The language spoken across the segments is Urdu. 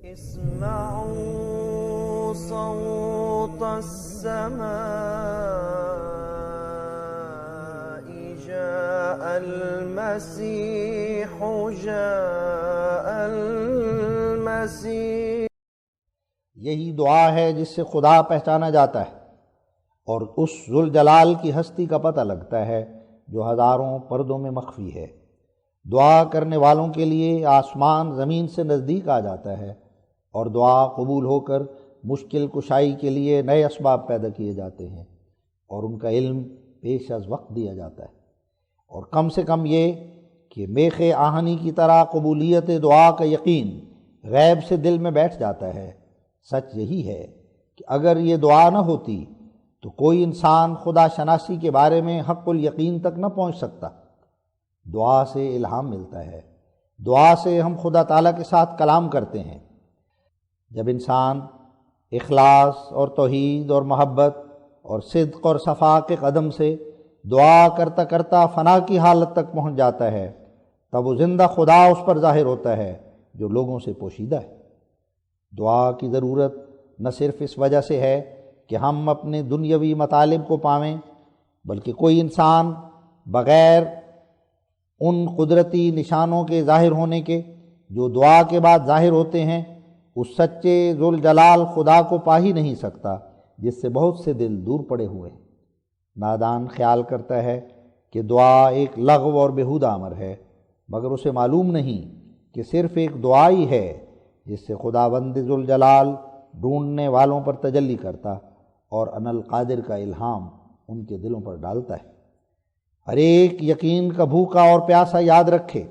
اسمعوا صوت السماء جاء المسيح جاء المسيح۔ یہی دعا ہے جس سے خدا پہچانا جاتا ہے اور اس ذوالجلال کی ہستی کا پتہ لگتا ہے جو ہزاروں پردوں میں مخفی ہے۔ دعا کرنے والوں کے لیے آسمان زمین سے نزدیک آ جاتا ہے اور دعا قبول ہو کر مشکل کشائی کے لیے نئے اسباب پیدا کیے جاتے ہیں اور ان کا علم پیش از وقت دیا جاتا ہے۔ اور کم سے کم یہ کہ میخ آہنی کی طرح قبولیت دعا کا یقین غیب سے دل میں بیٹھ جاتا ہے۔ سچ یہی ہے کہ اگر یہ دعا نہ ہوتی تو کوئی انسان خدا شناسی کے بارے میں حق الیقین تک نہ پہنچ سکتا۔ دعا سے الہام ملتا ہے، دعا سے ہم خدا تعالیٰ کے ساتھ کلام کرتے ہیں۔ جب انسان اخلاص اور توحید اور محبت اور صدق اور صفا کے قدم سے دعا کرتا کرتا فنا کی حالت تک پہنچ جاتا ہے، تب وہ زندہ خدا اس پر ظاہر ہوتا ہے جو لوگوں سے پوشیدہ ہے۔ دعا کی ضرورت نہ صرف اس وجہ سے ہے کہ ہم اپنے دنیاوی مطالب کو پاویں، بلکہ کوئی انسان بغیر ان قدرتی نشانوں کے ظاہر ہونے کے جو دعا کے بعد ظاہر ہوتے ہیں اس سچے ذوالجلال خدا کو پا ہی نہیں سکتا جس سے بہت سے دل دور پڑے ہوئے ہیں۔ نادان خیال کرتا ہے کہ دعا ایک لغو اور بیہودہ امر ہے، مگر اسے معلوم نہیں کہ صرف ایک دعا ہی ہے جس سے خداوند ذوالجلال ڈھونڈنے والوں پر تجلی کرتا اور ان القادر کا الہام ان کے دلوں پر ڈالتا ہے۔ ہر ایک یقین کا بھوکا اور پیاسا یاد رکھے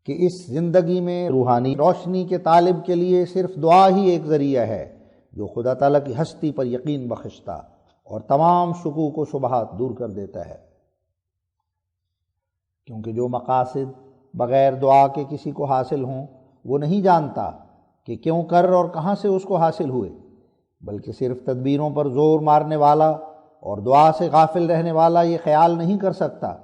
کہ اس زندگی میں روحانی روشنی کے طالب کے لیے صرف دعا ہی ایک ذریعہ ہے جو خدا تعالیٰ کی ہستی پر یقین بخشتا اور تمام شکوک و شبہات دور کر دیتا ہے، کیونکہ جو مقاصد بغیر دعا کے کسی کو حاصل ہوں وہ نہیں جانتا کہ کیوں کر اور کہاں سے اس کو حاصل ہوئے، بلکہ صرف تدبیروں پر زور مارنے والا اور دعا سے غافل رہنے والا یہ خیال نہیں کر سکتا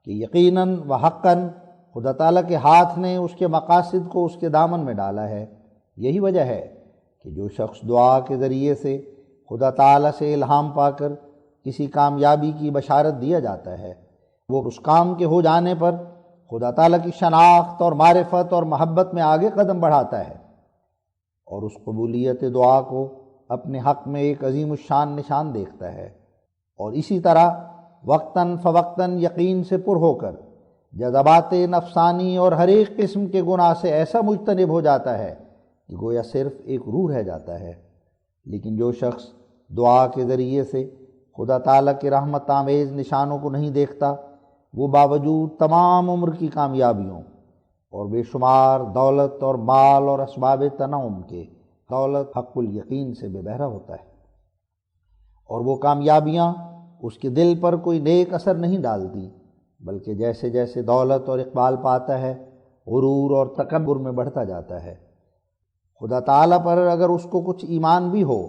کہ یقیناً و حقاً خدا تعالیٰ کے ہاتھ نے اس کے مقاصد کو اس کے دامن میں ڈالا ہے۔ یہی وجہ ہے کہ جو شخص دعا کے ذریعے سے خدا تعالیٰ سے الہام پا کر کسی کامیابی کی بشارت دیا جاتا ہے، وہ اس کام کے ہو جانے پر خدا تعالیٰ کی شناخت اور معرفت اور محبت میں آگے قدم بڑھاتا ہے اور اس قبولیت دعا کو اپنے حق میں ایک عظیم الشان نشان دیکھتا ہے، اور اسی طرح وقتاً فوقتاً یقین سے پر ہو کر جذبات نفسانی اور ہر ایک قسم کے گناہ سے ایسا مجتنب ہو جاتا ہے کہ گویا صرف ایک روح رہ جاتا ہے۔ لیکن جو شخص دعا کے ذریعے سے خدا تعالیٰ کے رحمت آمیز نشانوں کو نہیں دیکھتا، وہ باوجود تمام عمر کی کامیابیوں اور بے شمار دولت اور مال اور اسباب تنعم کے دولت حق الیقین سے بے بہرہ ہوتا ہے، اور وہ کامیابیاں اس کے دل پر کوئی نیک اثر نہیں ڈالتی، بلکہ جیسے جیسے دولت اور اقبال پاتا ہے غرور اور تکبر میں بڑھتا جاتا ہے۔ خدا تعالیٰ پر اگر اس کو کچھ ایمان بھی ہو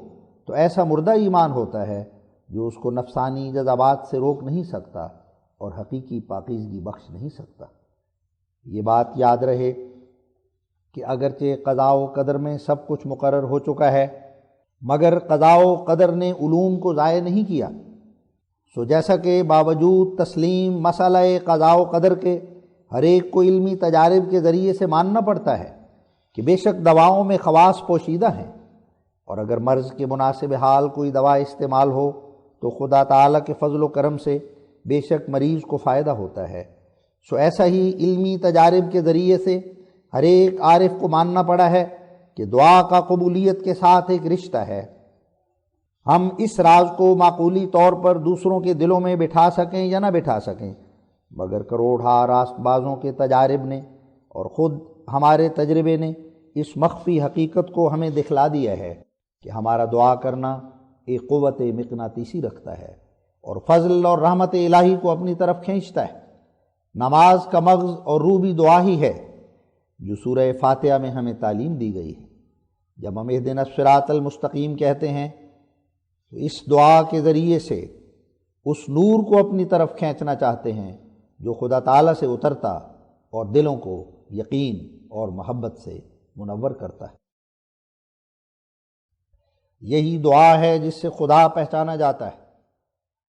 تو ایسا مردہ ایمان ہوتا ہے جو اس کو نفسانی جذبات سے روک نہیں سکتا اور حقیقی پاکیزگی بخش نہیں سکتا۔ یہ بات یاد رہے کہ اگرچہ قضاء و قدر میں سب کچھ مقرر ہو چکا ہے، مگر قضاء و قدر نے علوم کو ضائع نہیں کیا۔ سو جیسا کہ باوجود تسلیم مسئلہ قضاء و قدر کے ہر ایک کو علمی تجارب کے ذریعے سے ماننا پڑتا ہے کہ بے شک دواؤں میں خواص پوشیدہ ہیں، اور اگر مرض کے مناسب حال کوئی دوا استعمال ہو تو خدا تعالیٰ کے فضل و کرم سے بے شک مریض کو فائدہ ہوتا ہے۔ سو ایسا ہی علمی تجارب کے ذریعے سے ہر ایک عارف کو ماننا پڑا ہے کہ دعا کا قبولیت کے ساتھ ایک رشتہ ہے۔ ہم اس راز کو معقولی طور پر دوسروں کے دلوں میں بٹھا سکیں یا نہ بٹھا سکیں، مگر کروڑہا راست بازوں کے تجارب نے اور خود ہمارے تجربے نے اس مخفی حقیقت کو ہمیں دکھلا دیا ہے کہ ہمارا دعا کرنا ایک قوت مقناطیسی رکھتا ہے اور فضل اور رحمت الہی کو اپنی طرف کھینچتا ہے۔ نماز کا مغز اور روح بھی دعا ہی ہے جو سورہ فاتحہ میں ہمیں تعلیم دی گئی ہے۔ جب ہم اہدنا الصراط المستقیم کہتے ہیں تو اس دعا کے ذریعے سے اس نور کو اپنی طرف کھینچنا چاہتے ہیں جو خدا تعالیٰ سے اترتا اور دلوں کو یقین اور محبت سے منور کرتا ہے۔ یہی دعا ہے جس سے خدا پہچانا جاتا ہے۔